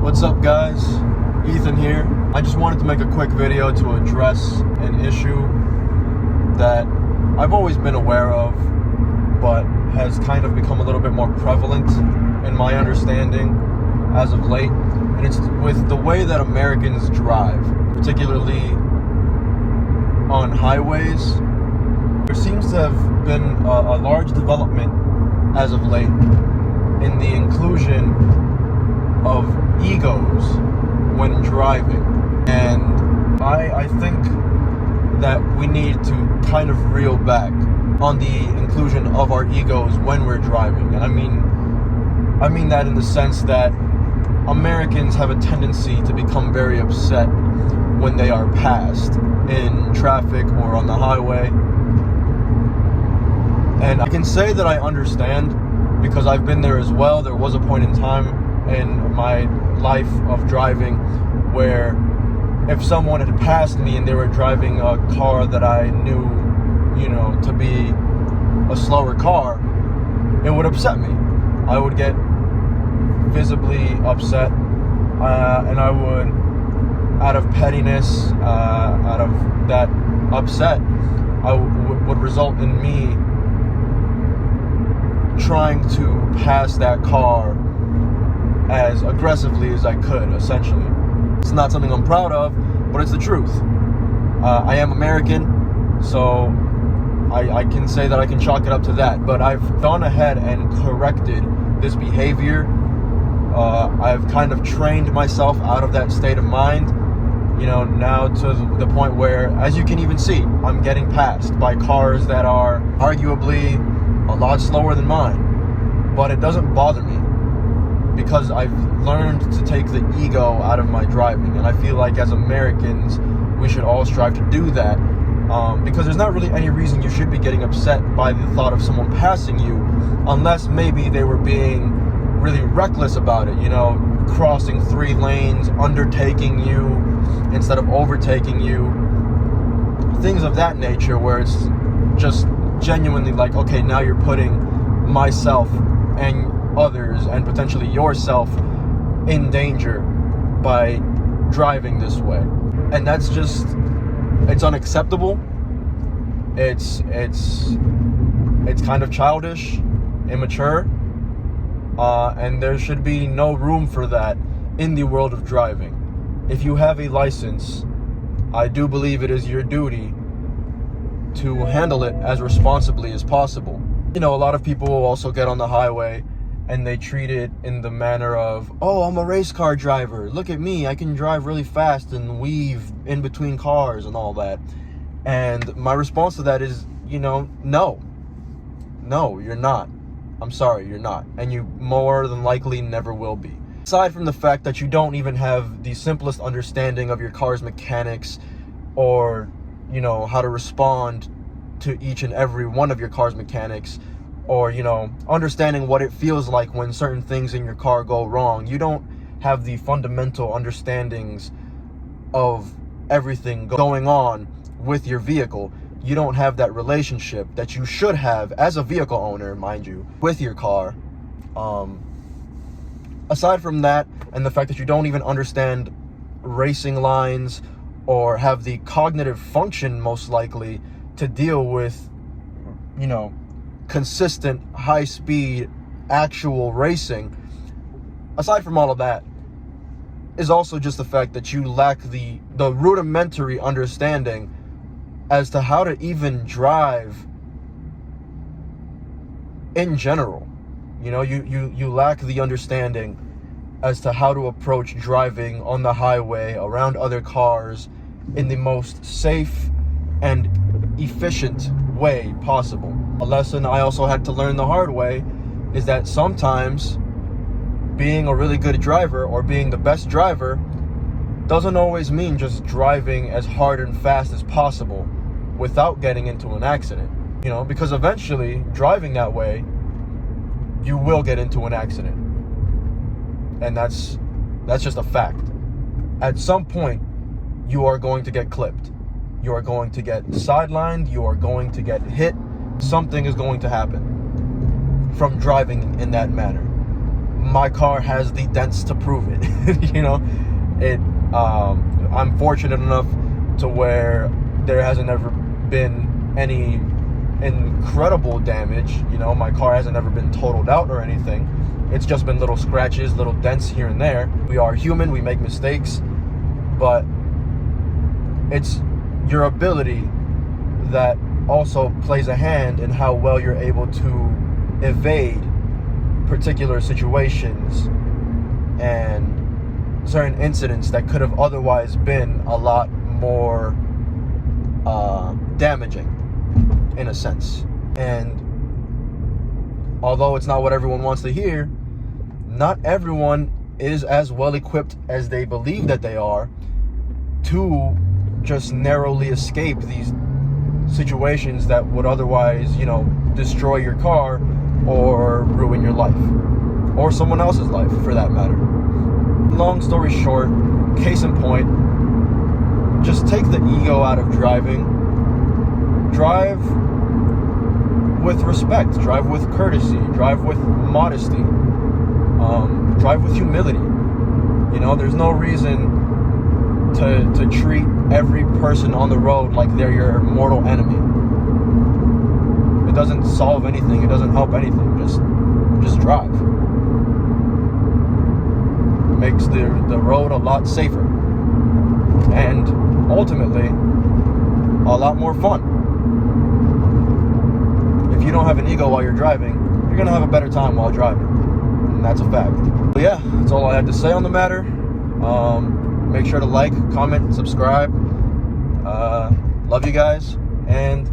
What's up, guys? Ethan here. I just wanted to make a quick video to address an issue that I've always been aware of, but has kind of become a little bit more prevalent in my understanding as of late. And it's with the way that Americans drive, particularly on highways. There seems to have been a large development as of late in the inclusion of egos when driving. And I think that we need to kind of reel back on the inclusion of our egos when we're driving. And I mean that in the sense that Americans have a tendency to become very upset when they are passed in traffic or on the highway. And I can say that I understand because I've been there as well. There was a point in time in my life of driving where if someone had passed me and they were driving a car that I knew, to be a slower car, it would upset me. I would get visibly upset, and I would, out of pettiness, out of that upset, would result in me trying to pass that car as aggressively as I could, essentially. It's not something I'm proud of, but it's the truth. I am American, so I can say that I can chalk it up to that. But I've gone ahead and corrected this behavior. I've kind of trained myself out of that state of mind, now to the point where, as you can even see, I'm getting passed by cars that are arguably a lot slower than mine. But it doesn't bother me because I've learned to take the ego out of my driving. And I feel like as Americans, we should all strive to do that. Because there's not really any reason you should be getting upset by the thought of someone passing you, unless maybe they were being really reckless about it, crossing 3 lanes, undertaking you instead of overtaking you, things of that nature, where it's just genuinely like, okay, now you're putting myself and others and potentially yourself in danger by driving this way. And that's just, it's unacceptable. It's kind of childish, immature, and there should be no room for that in the world of driving. If you have a license, I do believe it is your duty to handle it as responsibly as possible. A lot of people will also get on the highway and they treat it in the manner of, oh, I'm a race car driver. Look at me. I can drive really fast and weave in between cars and all that. And my response to that is, no, you're not. I'm sorry, you're not. And you more than likely never will be. Aside from the fact that you don't even have the simplest understanding of your car's mechanics or, how to respond to each and every one of your car's mechanics, or, understanding what it feels like when certain things in your car go wrong. You don't have the fundamental understandings of everything going on with your vehicle. You don't have that relationship that you should have as a vehicle owner, mind you, with your car. Aside from that, and the fact that you don't even understand racing lines or have the cognitive function, most likely, to deal with, consistent, high-speed, actual racing. Aside from all of that, is also just the fact that you lack the rudimentary understanding as to how to even drive in general. You lack the understanding as to how to approach driving on the highway around other cars in the most safe and efficient way possible. A lesson I also had to learn the hard way is that sometimes being a really good driver or being the best driver doesn't always mean just driving as hard and fast as possible without getting into an accident. Because eventually, driving that way, you will get into an accident. And that's just a fact. At some point, you are going to get clipped. You are going to get sidelined. You are going to get hit. Something is going to happen from driving in that manner. my car has the dents to prove it. You know, I'm fortunate enough to where there hasn't ever been any incredible damage. You know, my car hasn't ever been totaled out or anything. It's just been little scratches, little dents here and there. We are human, we make mistakes, but it's your ability that also plays a hand in how well you're able to evade particular situations and certain incidents that could have otherwise been a lot more damaging in a sense. And although it's not what everyone wants to hear, not everyone is as well equipped as they believe that they are to just narrowly escape these situations that would otherwise, you know, destroy your car or ruin your life, or someone else's life for that matter. Long story short, case in point, just take the ego out of driving. Drive with respect, drive with courtesy, drive with modesty, drive with humility. You know, there's no reason to treat every person on the road like they're your mortal enemy. It doesn't solve anything, it doesn't help anything. Just drive. It makes the road a lot safer and ultimately a lot more fun. If you don't have an ego while you're driving, you're gonna have a better time while driving, and that's a fact. But yeah, that's all I had to say on the matter. Make sure to like, comment, subscribe. Love you guys, and